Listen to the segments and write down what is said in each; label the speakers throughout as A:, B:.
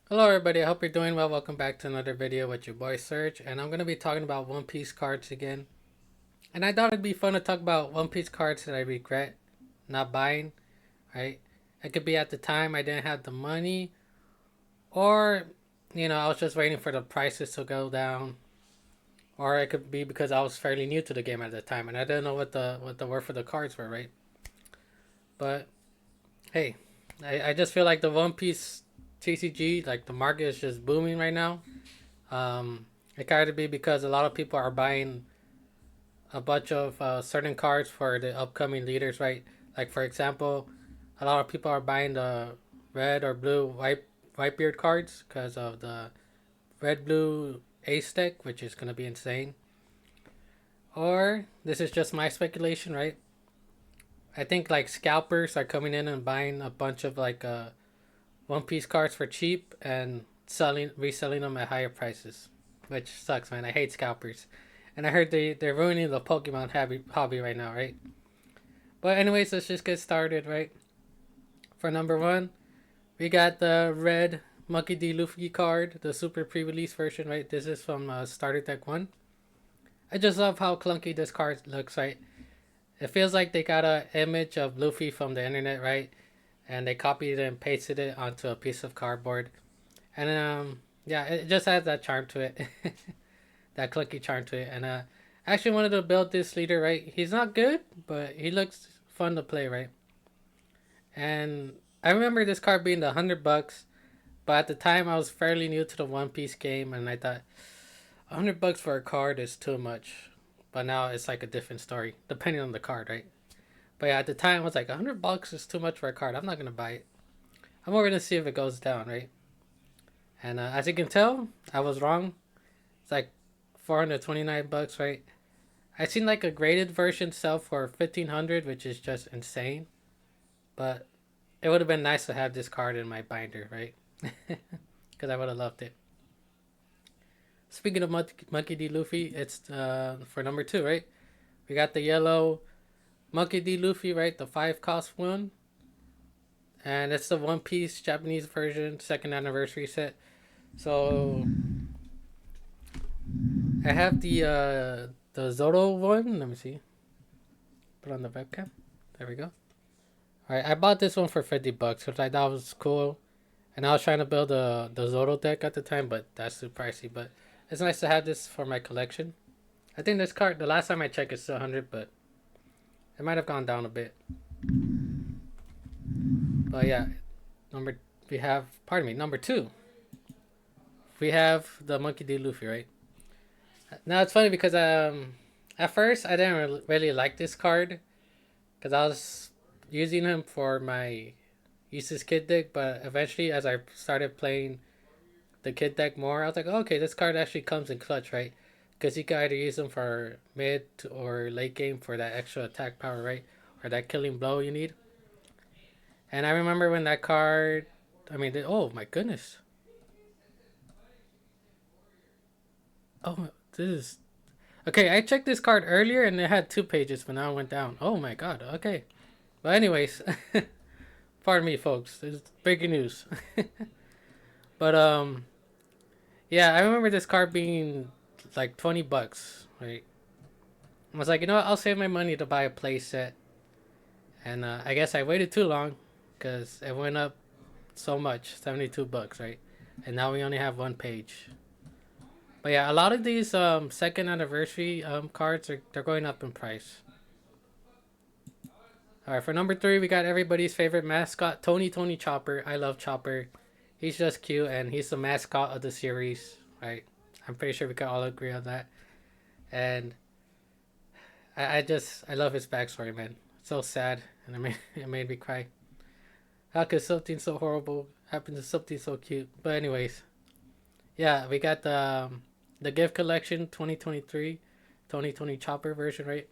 A: Hello everybody, I hope you're doing well. Welcome back to another video with your boy Serge, and I'm going to be talking about One Piece cards again. And I thought it'd be fun to talk about One Piece cards that I regret not buying, right? It could be at the time I didn't have the money, or, I was just waiting for the prices to go down, or it could be because I was fairly new to the game at the time and I didn't know what the worth of the cards were, right? But hey, I just feel like the One Piece TCG, like the market is just booming right now. It got to be because a lot of people are buying a bunch of certain cards for the upcoming leaders, right? Like for example, a lot of people are buying the red or blue Whitebeard cards because of the red blue ace deck, which is gonna be insane. Or this is just my speculation, right? I think like scalpers are coming in and buying a bunch of like One Piece cards for cheap and reselling them at higher prices, which sucks, man. I hate scalpers, and I heard they're ruining the Pokemon hobby right now, right? But anyways, let's just get started, right? For number one, we got the red Monkey D. Luffy card, the super pre-release version, right? This is from Starter Deck One. I just love how clunky this card looks, right? It feels like they got a image of Luffy from the internet, right? And they copied it and pasted it onto a piece of cardboard. And yeah, it just has that charm to it, that clicky charm to it. And I actually wanted to build this leader, right? He's not good, but he looks fun to play, right? And I remember this card being $100, but at the time I was fairly new to the One Piece game, and I thought $100 for a card is too much. But now it's like a different story, depending on the card, right? But yeah, at the time I was like $100 is too much for a card. I'm not gonna buy it. I'm more gonna see if it goes down, right? And as you can tell, I was wrong. It's like $429, right? I seen like a graded version sell for 1,500, which is just insane. But it would have been nice to have this card in my binder, right? Because I would have loved it. Speaking of Monkey D. Luffy, it's for number two, right? We got the yellow Monkey D. Luffy, right? The 5 cost one. And it's the One Piece Japanese version, second anniversary set. So I have the Zoro one. Let me see. Put on the webcam. There we go. Alright, I bought this one for $50 because I thought it was cool. And I was trying to build the Zoro deck at the time, but that's too pricey. But it's nice to have this for my collection. I think this card, the last time I checked, is still 100, but it might have gone down a bit. But yeah, number number two, we have the Monkey D. Luffy, right? Now it's funny because at first I didn't really like this card because I was using him for my Uses Kid deck, but eventually as I started playing the Kid deck more, I was like, oh, okay, this card actually comes in clutch, right? Because you can either use them for mid or late game for that extra attack power, right? Or that killing blow you need. And I remember when that card, oh my goodness. Oh, this is. Okay, I checked this card earlier and it had 2 pages, but now it went down. Oh my god, okay. But, anyways, pardon me, folks. It's breaking news. But, yeah, I remember this card being like $20, right? I was like, I'll save my money to buy a play set. And I guess I waited too long because it went up so much, $72, right? And now we only have 1 page. But yeah, a lot of these second anniversary cards they're going up in price. All right, for number three, we got everybody's favorite mascot, Tony Chopper. I love Chopper. He's just cute, and he's the mascot of the series, right? I'm pretty sure we can all agree on that. And I love his backstory, man. So sad, and it made me cry. How could something so horrible happen to something so cute? But anyways, yeah, we got the gift collection 2023, 2020 Chopper version, right?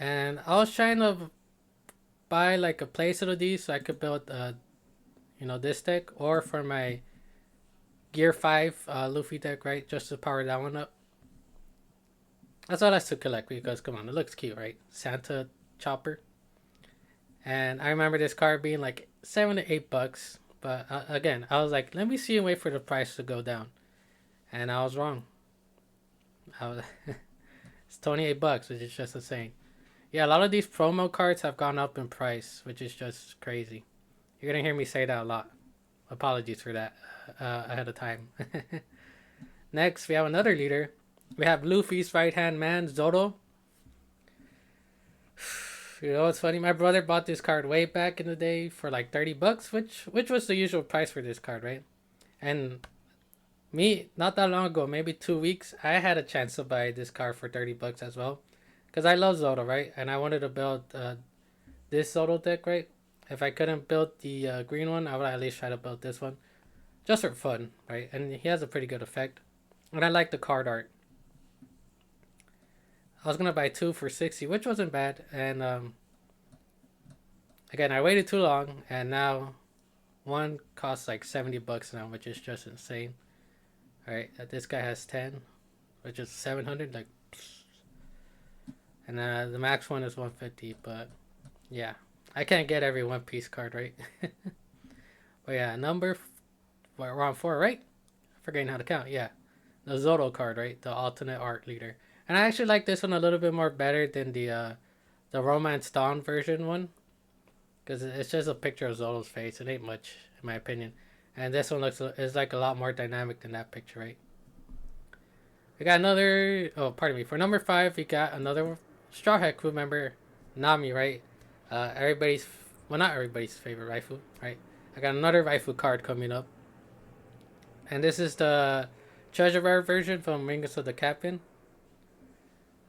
A: And I was trying to buy like a playset of these so I could build this deck, or for my Gear 5 Luffy deck, right? Just to power that one up. That's all I to collect because come on, it looks cute, right? Santa Chopper. And I remember this card being like $7 to $8. But again, I was like, let me see and wait for the price to go down, and I was wrong. I was it's $28, which is just insane. Yeah, a lot of these promo cards have gone up in price, which is just crazy. You're gonna hear me say that a lot. Apologies for that ahead of time. Next, we have another leader. We have Luffy's right hand man, Zoro. You know, it's funny. My brother bought this card way back in the day for like $30, which was the usual price for this card, right? And me, not that long ago, maybe 2 weeks, I had a chance to buy this card for $30 as well, because I love Zoro, right? And I wanted to build this Zoro deck, right? If I couldn't build the green one, I would at least try to build this one, just for fun, right? And he has a pretty good effect, and I like the card art. I was gonna buy two for 60, which wasn't bad, and again, I waited too long, and now one costs like $70 now, which is just insane. All right, this guy has 10, which is 700, like, and the max one is 150. But yeah, I can't get every One Piece card, right? But yeah, we're on 4, right? I'm forgetting how to count. Yeah, the Zoro card, right? The alternate art leader, and I actually like this one a little bit more better than the Romance Dawn version one, because it's just a picture of Zoro's face. It ain't much, in my opinion. And this one is like a lot more dynamic than that picture, right? We got another. Oh, pardon me. For number 5, we got another Straw Hat crew member, Nami, right? Everybody's, well, not everybody's favorite waifu, right? I got another waifu card coming up, and this is the Treasure Rare version from Rings of the Captain.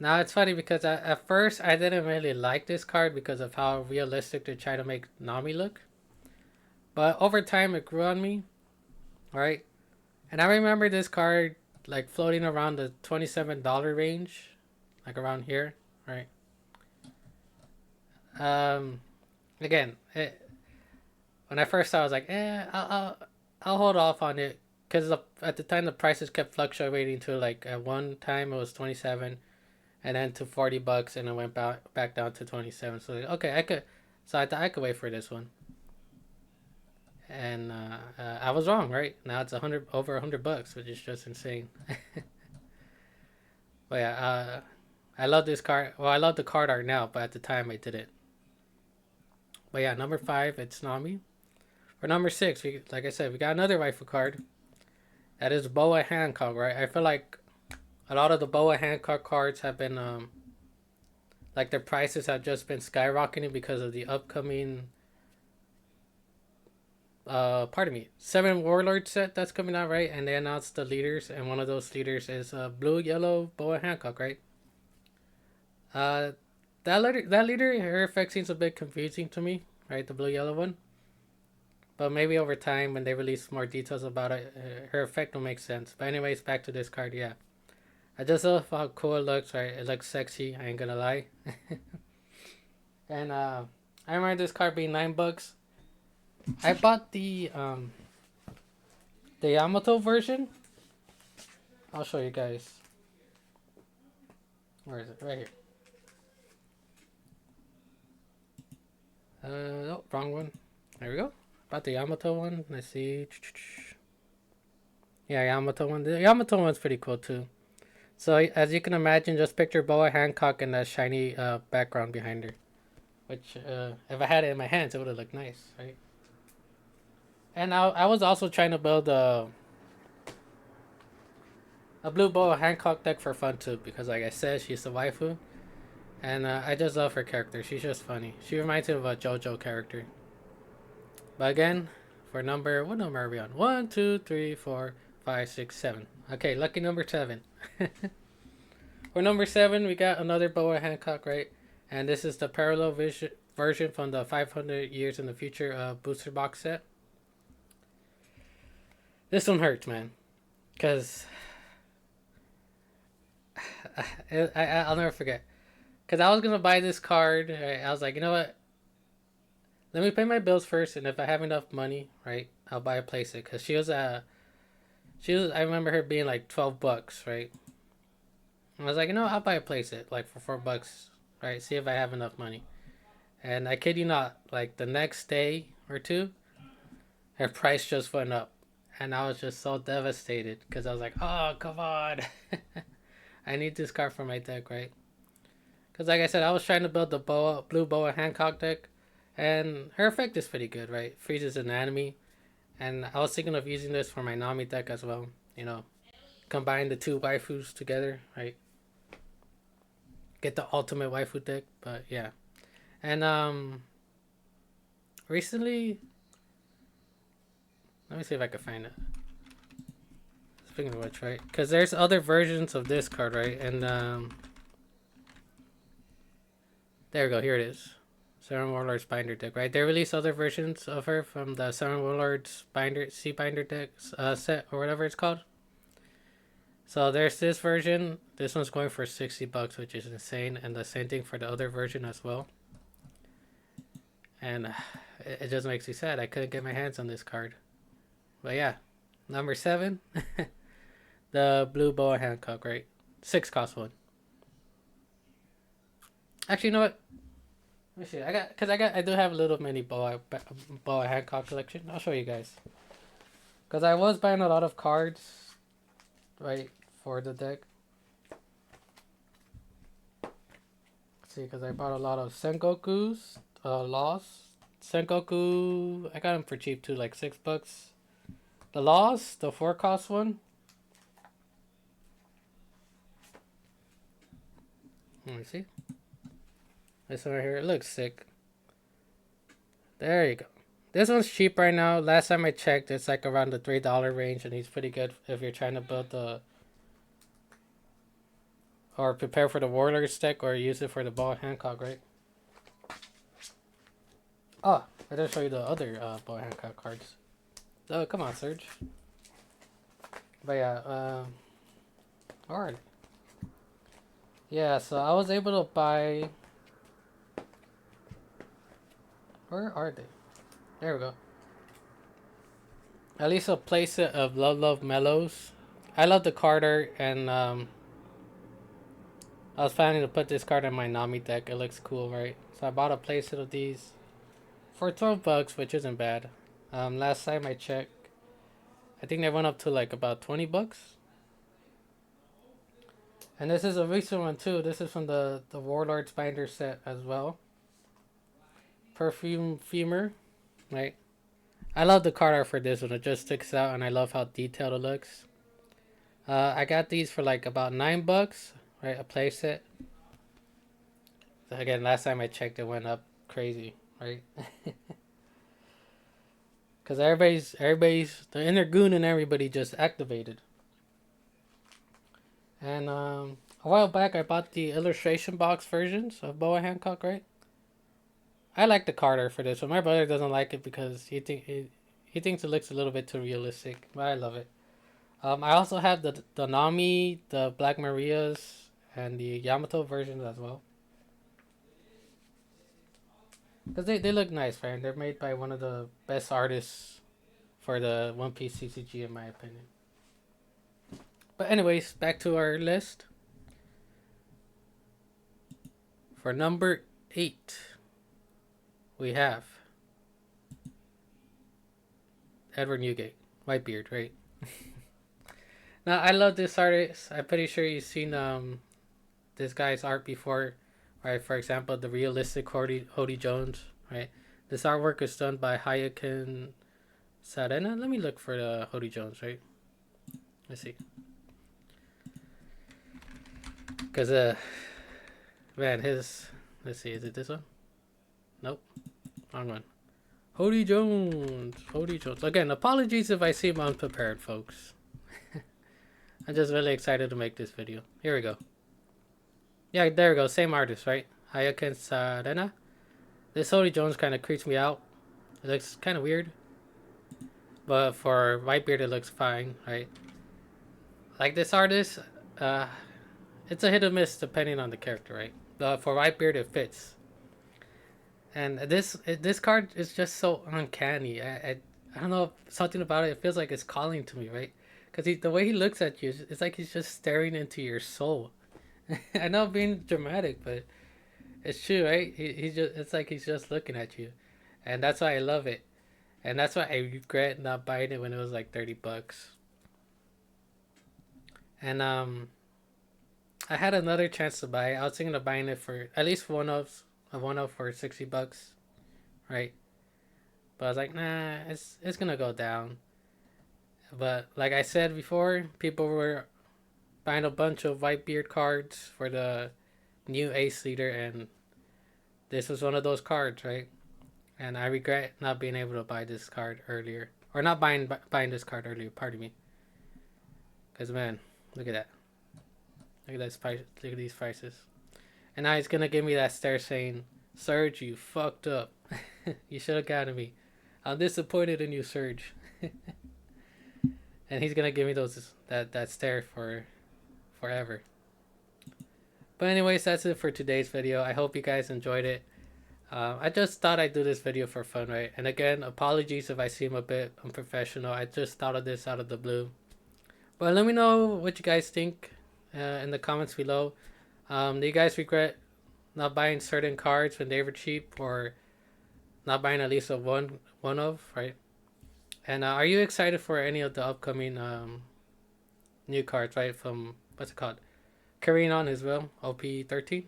A: Now it's funny because at first I didn't really like this card because of how realistic they try to make Nami look, but over time it grew on me, right? And I remember this card like floating around the $27 range, like around here, right? Um, Again, when I first saw, it, I was like, I'll hold off on it because at the time the prices kept fluctuating to like at one time it was 27, and then to $40, and it went back down to 27. So like, okay, so I thought I could wait for this one, and I was wrong, right? Now it's over $100, which is just insane. But yeah, I love this card. Well, I love the card art now, but at the time I didn't. But yeah, number 5, it's Nami. For number 6, like I said, we got another waifu card. That is Boa Hancock, right? I feel like a lot of the Boa Hancock cards have been like their prices have just been skyrocketing because of the upcoming pardon me, 7 Warlord set that's coming out, right? And they announced the leaders, and one of those leaders is blue yellow Boa Hancock, right? Uh, that leader, her effect seems a bit confusing to me, right? The blue yellow one. But maybe over time, when they release more details about it, her effect will make sense. But anyways, back to this card. Yeah, I just love how cool it looks. Right, it looks sexy. I ain't gonna lie. And I remember this card being $9. I bought the Yamato version. I'll show you guys. Where is it? Right here. No, wrong one. There we go. About the Yamato one. Let's see. Yeah, Yamato one. The Yamato one's pretty cool too. So as you can imagine, just picture Boa Hancock and that shiny background behind her. Which, if I had it in my hands, it would have looked nice, right? And I was also trying to build a blue Boa Hancock deck for fun too, because like I said, she's a waifu. And I just love her character. She's just funny. She reminds me of a JoJo character. But again, for what number are we on? 1, 2, 3, 4, 5, 6, 7. Okay, lucky number 7. For number 7, we got another Boa Hancock, right? And this is the parallel version from the 500 Years in the Future booster box set. This one hurts, man. Because I'll never forget. Because I was going to buy this card. Right? I was like, you know what? Let me pay my bills first, and if I have enough money, right, I'll buy a playset. Because she was, I remember her being like $12, right? And I was like, you know, I'll buy a playset, like for $4, right? See if I have enough money. And I kid you not, like the next day or two, her price just went up. And I was just so devastated because I was like, oh, come on. I need this card for my deck, right? Because, like I said, I was trying to build the Blue Boa Hancock deck. And her effect is pretty good, right? Freezes an enemy. And I was thinking of using this for my Nami deck as well. You know, combine the two waifus together, right? Get the ultimate waifu deck. But yeah. And recently, let me see if I can find it. Speaking of which, right? Because there's other versions of this card, right? And there we go. Here it is. Seven Warlords Binder deck, right? They released other versions of her from the Seven Warlords Binder Sea Binder deck set or whatever it's called. So there's this version. This one's going for $60, which is insane, and the same thing for the other version as well. And it just makes me sad. I couldn't get my hands on this card. But yeah, number 7, the Blue Boa Hancock, right? 6 cost 1. Actually, you know what? Let me see. I do have a little mini Boa Hancock collection. I'll show you guys. Because I was buying a lot of cards, right, for the deck. Let's see, because I bought a lot of Sengoku's, Laws. Sengoku, I got them for cheap too, like $6. The Laws, the 4 cost one. Let me see. This one right here, it looks sick. There you go. This one's cheap right now. Last time I checked, it's like around the $3 range, and he's pretty good if you're trying to build the or prepare for the Warlords deck or use it for the Boa Hancock, right? Oh, I didn't show you the other Boa Hancock cards. Oh, come on, Serge. But yeah, alright. Yeah, so I was able to buy. Where are they? There we go. At least a playset of Love Mellows. I love the card art, and I was planning to put this card in my Nami deck. It looks cool, right? So I bought a playset of these for $12, which isn't bad. Last time I checked, I think they went up to like about $20. And this is a recent one too. This is from the Warlords Binder set as well. Perfume Femur, right? I love the card art for this one. It just sticks out, and I love how detailed it looks. I got these for like about $9, right? A playset. So again, last time I checked, it went up crazy, right? Because everybody's the inner goon and everybody just activated. And a while back, I bought the illustration box versions of Boa Hancock, right? I like the card art for this one. My brother doesn't like it because he thinks it looks a little bit too realistic, but I love it. I also have the Nami, the Black Marias, and the Yamato versions as well. Because they look nice, man. They're made by one of the best artists for the One Piece CCG, in my opinion. But anyways, back to our list. For number 8, we have Edward Newgate, Whitebeard, right? Now I love this artist. I'm pretty sure you've seen this guy's art before, right? For example, the realistic Hody Jones, right? This artwork is done by Hayakin Sarena. Let me look for the Hody Jones, right? Let's see. Because man, let's see, is it this one? Nope, wrong one. Hody Jones. Again, apologies if I seem unprepared, folks. I'm just really excited to make this video. Here we go. Yeah, there we go. Same artist, right? Hayakin Sarena. This Hody Jones kind of creeps me out. It looks kind of weird. But for Whitebeard, it looks fine, right? Like this artist, it's a hit or miss depending on the character, right? For Whitebeard, it fits. And this card is just so uncanny. I don't know, something about it. It feels like it's calling to me, right? Because the way he looks at you, it's like he's just staring into your soul. I know I'm being dramatic, but it's true, right? It's like he's just looking at you, and that's why I love it. And that's why I regret not buying it when it was like 30 bucks. And I had another chance to buy it. I was thinking of buying it for at least one of for 60 bucks, right? But I was like, nah, it's gonna go down. But like I said before, people were buying a bunch of Whitebeard cards for the new Ace Leader, and this was one of those cards, right? And I regret not being able to buy this card earlier, or not buying this card earlier. Pardon me. Cause man, look at that. Look at that price. Look at these prices. And now he's gonna give me that stare saying, "Surge, you fucked up. You should have gotten me. I'm disappointed in you, Surge." And he's gonna give me that stare for forever. But anyways, that's it for today's video. I hope you guys enjoyed it. I just thought I'd do this video for fun, right? And again, apologies if I seem a bit unprofessional. I just thought of this out of the blue. But let me know what you guys think in the comments below. Do you guys regret not buying certain cards when they were cheap, or not buying at least a one of, right? And are you excited for any of the upcoming new cards, right? From what's it called? Carrying on as well, OP13.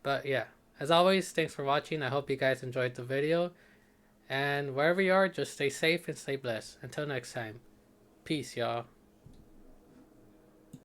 A: But yeah, as always, thanks for watching. I hope you guys enjoyed the video. And wherever you are, just stay safe and stay blessed. Until next time, peace, y'all.